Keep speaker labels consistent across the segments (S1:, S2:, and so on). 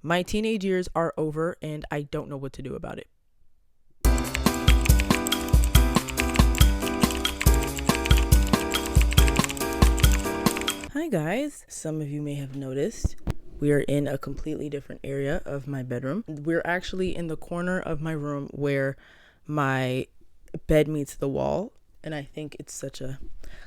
S1: My teenage years are over and I don't know what to do about it. Hi guys, some of you may have noticed we are in a completely different area of my bedroom. We're actually in the corner of my room where my bed meets the wall, and I think it's such a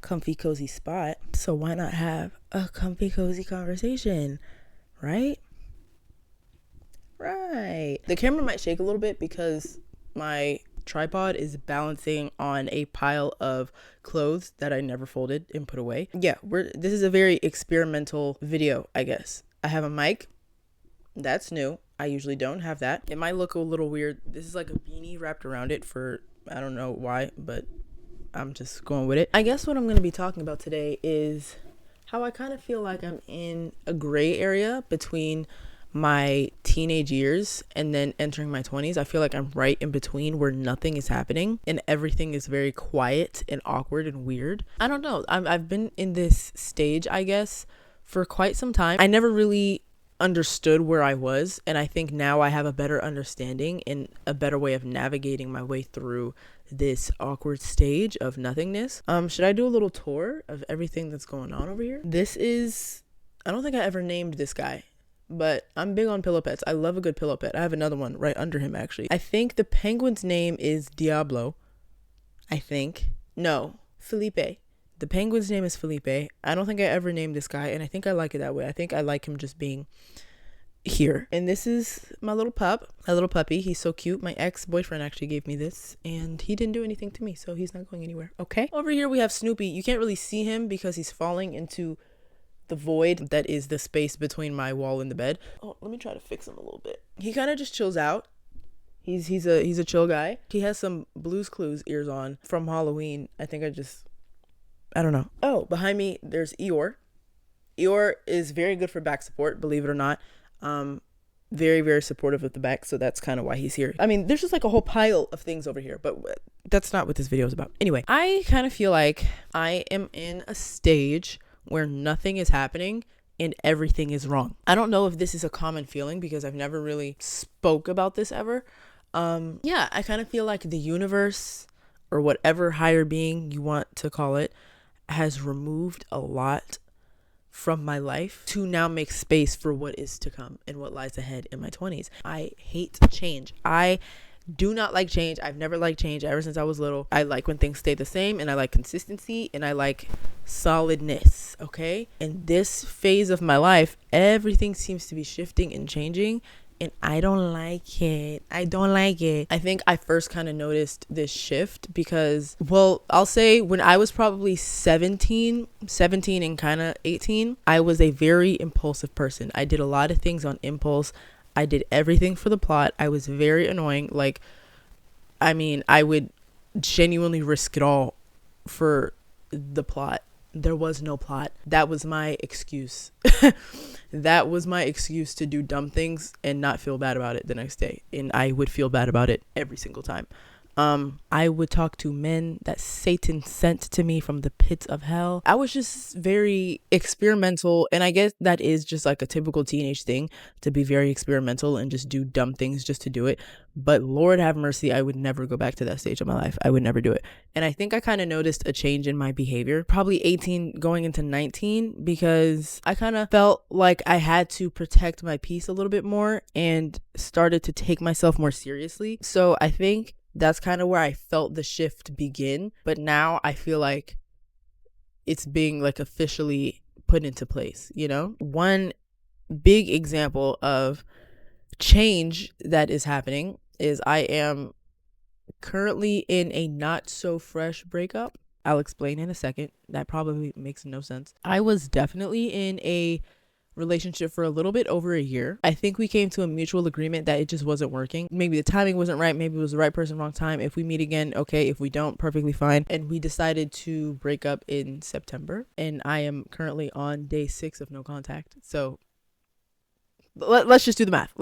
S1: comfy cozy spot, so why not have a comfy cozy conversation, right? The camera might shake a little bit because my tripod is balancing on a pile of clothes that I never folded and put away. Yeah, this is a very experimental video, I guess. I have a mic. That's new. I usually don't have that. It might look a little weird. This is like a beanie wrapped around it for, I don't know why, but I'm just going with it. I guess what I'm going to be talking about today is how I kind of feel like I'm in a gray area between my teenage years and then entering my 20s. I feel like I'm right in between where nothing is happening and everything is very quiet and awkward and weird. I don't know. I've been in this stage, I guess, for quite some time. I never really understood where I was, and I think now I have a better understanding and a better way of navigating my way through this awkward stage of nothingness. Should I do a little tour of everything that's going on over here? I don't think I ever named this guy, but I'm big on pillow pets. I love a good pillow pet. I have another one right under him, actually. I think the penguin's name is Diablo. No, Felipe. The penguin's name is Felipe. I don't think I ever named this guy, and I think I like it that way. I think I like him just being here. And this is my little puppy. He's so cute. My ex-boyfriend actually gave me this, and he didn't do anything to me, so he's not going anywhere. Okay. Over here we have Snoopy. You can't really see him because he's falling into the void that is the space between my wall and the bed. Oh, let me try to fix him a little bit. He kind of just chills out. He's a chill guy. He has some Blue's Clues ears on from Halloween. I don't know. Oh, behind me there's Eeyore. Eeyore is very good for back support, believe it or not. Very, very supportive of the back, so that's kind of why he's here. I mean, there's just like a whole pile of things over here, but that's not what this video is about. Anyway, I kind of feel like I am in a stage where nothing is happening and everything is wrong. I don't know if this is a common feeling because I've never really spoke about this ever. I kind of feel like the universe, or whatever higher being you want to call it, has removed a lot from my life to now make space for what is to come and what lies ahead in my 20s. I hate change. I do not like change. I've never liked change ever since I was little. I like when things stay the same, and I like consistency, and I like solidness, okay? In this phase of my life, everything seems to be shifting and changing, and I don't like it. I think I first kind of noticed this shift because, well, I'll say when I was probably 17 and kind of 18, I was a very impulsive person. I did a lot of things on impulse. I did everything for the plot. I was very annoying. I would genuinely risk it all for the plot. There was no plot. That was my excuse. That was my excuse to do dumb things and not feel bad about it the next day. And I would feel bad about it every single time. I would talk to men that Satan sent to me from the pits of hell. I was just very experimental, and I guess that is just like a typical teenage thing, to be very experimental and just do dumb things just to do it. But Lord have mercy, I would never go back to that stage of my life. I would never do it. And I think I kind of noticed a change in my behavior, probably 18 going into 19, because I kind of felt like I had to protect my peace a little bit more and started to take myself more seriously. So I think that's kind of where I felt the shift begin. But now I feel like it's being like officially put into place, you know? One big example of change that is happening is I am currently in a not so fresh breakup. I'll explain in a second. That probably makes no sense. I was definitely in a relationship for a little bit over a year. I think we came to a mutual agreement that it just wasn't working. Maybe the timing wasn't right. Maybe it was the right person, wrong time. If we meet again, okay. If we don't, perfectly fine. And we decided to break up in September. And I am currently on day 6 of no contact. So let's just do the math.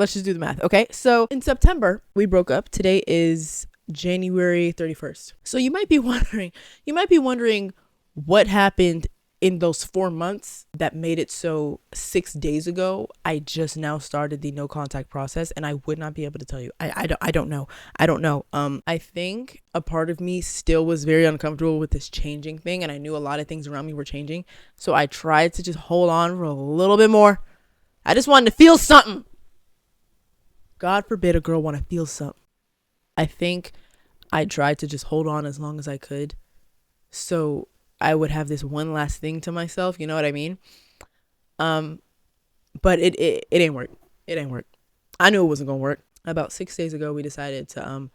S1: Okay. So in September, we broke up. Today is January 31st. So you might be wondering what happened in those 4 months that made it so 6 days ago, I just now started the no contact process, and I would not be able to tell you. I don't know. I don't know. I think a part of me still was very uncomfortable with this changing thing, and I knew a lot of things around me were changing. So I tried to just hold on for a little bit more. I just wanted to feel something. God forbid a girl want to feel something. I think I tried to just hold on as long as I could, so I would have this one last thing to myself. You know what I mean? But it ain't work. It ain't work. I knew it wasn't gonna work. About 6 days ago, we decided to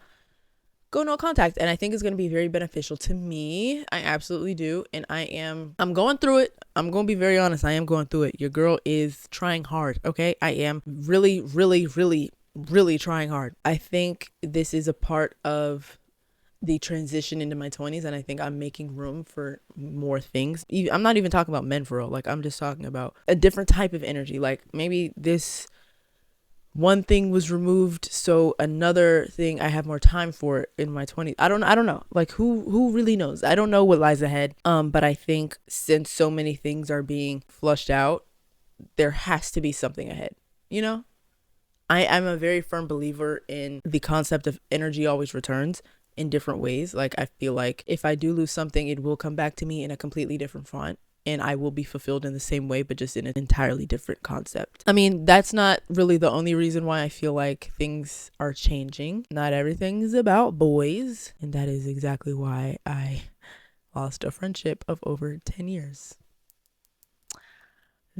S1: go no contact, and I think it's gonna be very beneficial to me. I absolutely do, and I'm going through it. I'm gonna be very honest. I am going through it. Your girl is trying hard. Okay, I am really, really, really, really trying hard. I think this is a part of the transition into my 20s, and I think I'm making room for more things. I'm not even talking about men for real. Like, I'm just talking about a different type of energy. Like, maybe this one thing was removed, so another thing I have more time for in my 20s. I don't know. Like, who really knows? I don't know what lies ahead. But I think since so many things are being flushed out, there has to be something ahead, you know? I'm a very firm believer in the concept of energy always returns in different ways. Like, I feel like if I do lose something, it will come back to me in a completely different font, and I will be fulfilled in the same way, but just in an entirely different concept. I mean, that's not really the only reason why I feel like things are changing. Not everything is about boys, and that is exactly why I lost a friendship of over 10 years.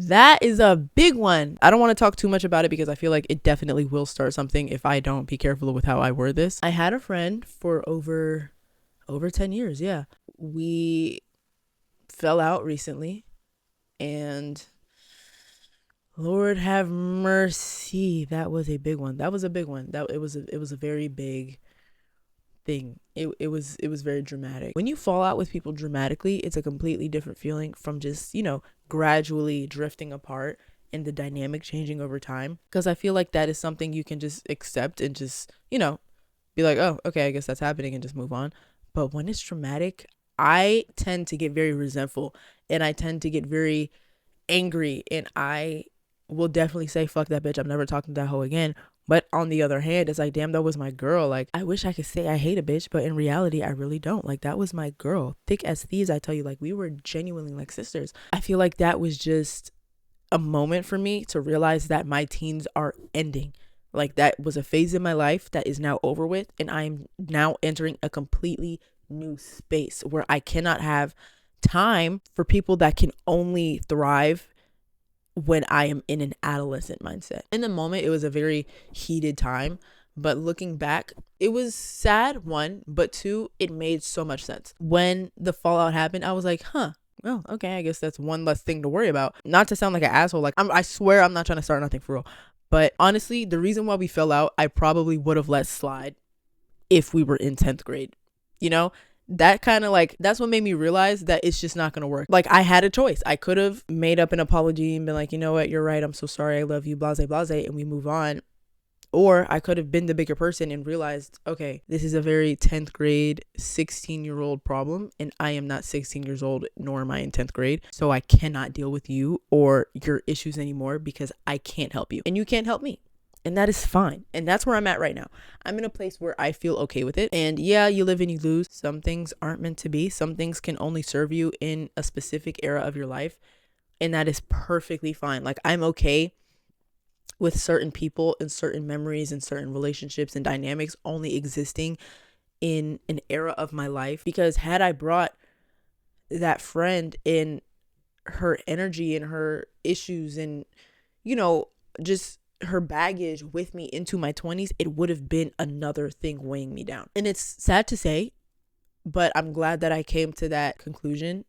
S1: That is a big one. I don't want to talk too much about it because I feel like it definitely will start something if I don't be careful with how I word this. I had a friend for over 10 years. Yeah. We fell out recently, and Lord have mercy, that was a big one. That it was a very big thing. It was very dramatic. When you fall out with people dramatically, it's a completely different feeling from just, gradually drifting apart and the dynamic changing over time. Because I feel like that is something you can just accept and just, be like, oh, okay, I guess that's happening, and just move on. But when it's dramatic, I tend to get very resentful, and I tend to get very angry, and I will definitely say, fuck that bitch, I'm never talking to that hoe again. But on the other hand, it's like, damn, that was my girl. Like, I wish I could say I hate a bitch, but in reality, I really don't. Like, that was my girl. Thick as thieves, I tell you, like, we were genuinely like sisters. I feel like that was just a moment for me to realize that my teens are ending. Like, that was a phase in my life that is now over with, and I'm now entering a completely new space where I cannot have time for people that can only thrive when I am in an adolescent mindset. In the moment, it was a very heated time, but looking back, it was sad, one, but two, it made so much sense. When the fallout happened, I was like, well, okay, I guess that's one less thing to worry about. Not to sound like an asshole, like, I swear I'm not trying to start nothing for real. But honestly, the reason why we fell out, I probably would have let slide if we were in 10th grade. That kind of like, that's what made me realize that it's just not going to work. Like, I had a choice. I could have made up an apology and been like, you know what, you're right, I'm so sorry, I love you, blase, blase, and we move on. Or I could have been the bigger person and realized, okay, this is a very 10th grade, 16-year-old problem, and I am not 16 years old, nor am I in 10th grade. So I cannot deal with you or your issues anymore because I can't help you, and you can't help me. And that is fine. And that's where I'm at right now. I'm in a place where I feel okay with it. And yeah, you live and you lose. Some things aren't meant to be. Some things can only serve you in a specific era of your life. And that is perfectly fine. Like, I'm okay with certain people and certain memories and certain relationships and dynamics only existing in an era of my life. Because had I brought that friend in her energy and her issues and, just her baggage with me into my 20s, it would have been another thing weighing me down. And it's sad to say, but I'm glad that I came to that conclusion,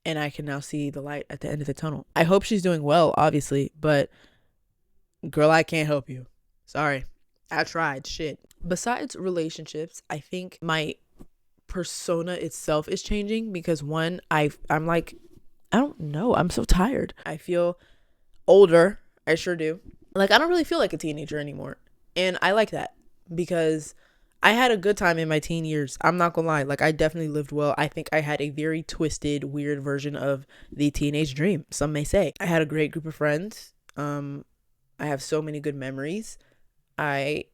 S1: and I can now see the light at the end of the tunnel. I hope she's doing well, obviously, but girl, I can't help you. Sorry. I tried. Shit. Besides relationships, I think my persona itself is changing because one, I'm like, I don't know. I'm so tired. I feel older. I sure do. Like, I don't really feel like a teenager anymore. And I like that because I had a good time in my teen years. I'm not gonna lie. Like, I definitely lived well. I think I had a very twisted, weird version of the teenage dream, some may say. I had a great group of friends. I have so many good memories. I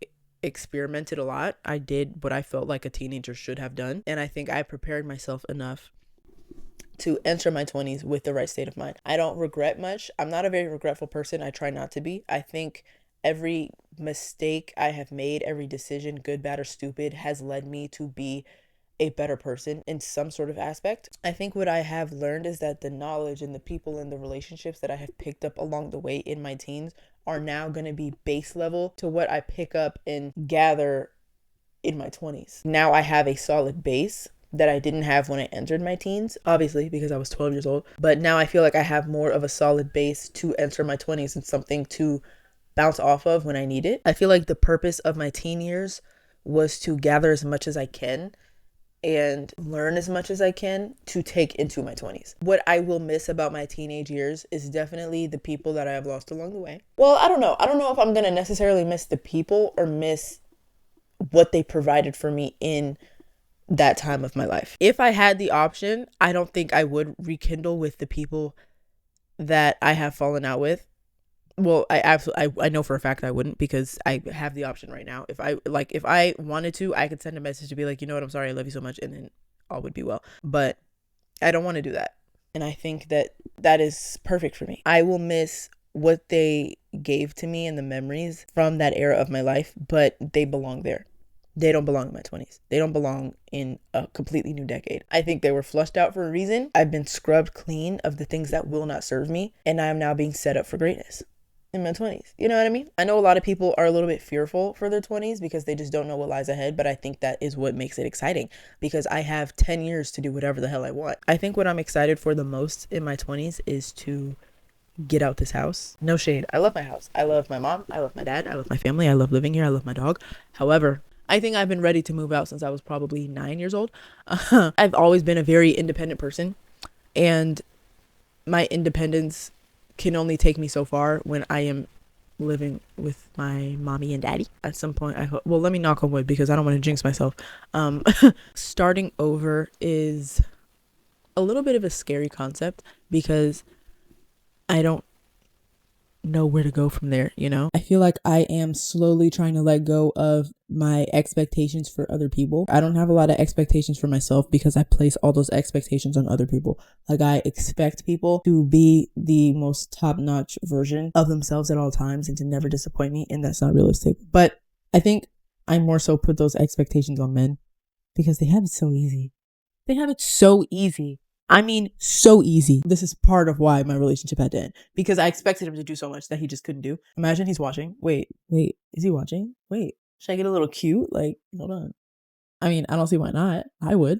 S1: experimented a lot. I did what I felt like a teenager should have done. And I think I prepared myself enough to enter my 20s with the right state of mind. I don't regret much. I'm not a very regretful person. I try not to be. I think every mistake I have made, every decision, good, bad, or stupid, has led me to be a better person in some sort of aspect. I think what I have learned is that the knowledge and the people and the relationships that I have picked up along the way in my teens are now going to be base level to what I pick up and gather in my 20s. Now I have a solid base that I didn't have when I entered my teens, obviously because I was 12 years old. But now I feel like I have more of a solid base to enter my 20s and something to bounce off of when I need it. I feel like the purpose of my teen years was to gather as much as I can and learn as much as I can to take into my 20s. What I will miss about my teenage years is definitely the people that I have lost along the way. Well, I don't know. I don't know if I'm going to necessarily miss the people or miss what they provided for me in that time of my life. If I had the option, I don't think I would rekindle with the people that I have fallen out with. Well, I know for a fact I wouldn't, because I have the option right now. If I wanted to, I could send a message to be like, you know what, I'm sorry, I love you so much, and then all would be well. But I don't want to do that. And I think that that is perfect for me. I will miss what they gave to me and the memories from that era of my life, but they belong there. They don't belong in my 20s. They don't belong in a completely new decade. I think they were flushed out for a reason. I've been scrubbed clean of the things that will not serve me, and I am now being set up for greatness in my 20s. You know what I mean? I know a lot of people are a little bit fearful for their 20s because they just don't know what lies ahead, but I think that is what makes it exciting, because I have 10 years to do whatever the hell I want. I think what I'm excited for the most in my 20s is to get out this house. No shade. I love my house. I love my mom. I love my dad. I love my family. I love living here. I love my dog. However, I think I've been ready to move out since I was probably 9 years old. I've always been a very independent person, and my independence can only take me so far when I am living with my mommy and daddy. At some point, I hope, well, let me knock on wood because I don't want to jinx myself. Starting over is a little bit of a scary concept because I don't know where to go from there, you know? I feel like I am slowly trying to let go of my expectations for other people. I don't have a lot of expectations for myself because I place all those expectations on other people. Like, I expect people to be the most top-notch version of themselves at all times and to never disappoint me, and that's not realistic. But I think I more so put those expectations on men because they have it so easy. They have it so easy. I mean, so easy. This is part of why my relationship had to end, because I expected him to do so much that he just couldn't do. Imagine he's watching. Wait, is he watching? Wait, should I get a little cute? Like, hold on. I mean, I don't see why not. I would.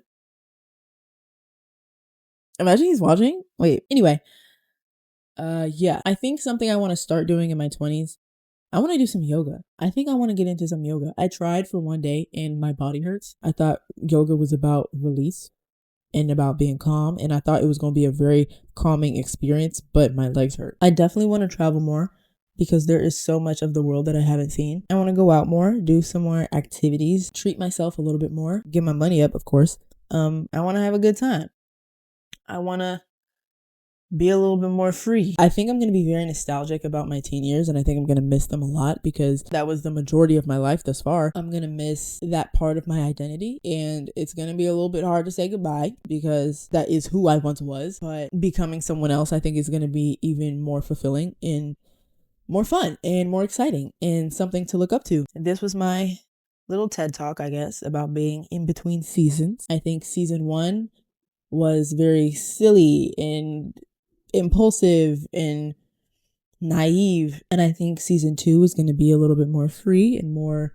S1: Imagine he's watching. Wait, anyway. Yeah, I think something I want to start doing in my 20s, I want to do some yoga. I think I want to get into some yoga. I tried for one day and my body hurts. I thought yoga was about release and about being calm, and I thought it was going to be a very calming experience, but my legs hurt. I definitely want to travel more because there is so much of the world that I haven't seen. I want to go out more, do some more activities, treat myself a little bit more, get my money up, of course. I want to have a good time. I want to be a little bit more free. I think I'm going to be very nostalgic about my teen years, and I think I'm going to miss them a lot because that was the majority of my life thus far. I'm going to miss that part of my identity, and it's going to be a little bit hard to say goodbye because that is who I once was. But becoming someone else, I think, is going to be even more fulfilling and more fun and more exciting and something to look up to. This was my little TED talk, I guess, about being in between seasons. I think season 1 was very silly and impulsive and naive, and I think season 2 is going to be a little bit more free and more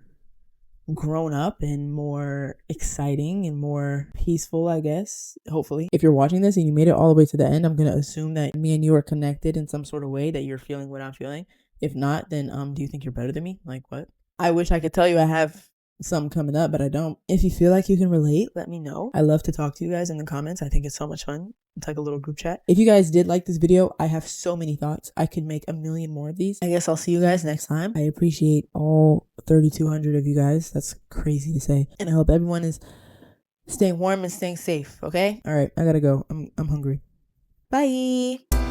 S1: grown up and more exciting and more peaceful, I guess, hopefully. If you're watching this and you made it all the way to the end, I'm going to assume that me and you are connected in some sort of way, that you're feeling what I'm feeling. If not, then do you think you're better than me? Like, what? I wish I could tell you I have some coming up, but I don't. If you feel like you can relate, let me know. I love to talk to you guys in the comments. I think it's so much fun. It's like a little group chat. If you guys did like this video, I have so many thoughts. I could make a million more of these. I guess I'll see you guys next time. I appreciate all 3,200 of you guys. That's crazy to say. And I hope everyone is staying warm and staying safe, okay? All right, I gotta go. I'm hungry. Bye.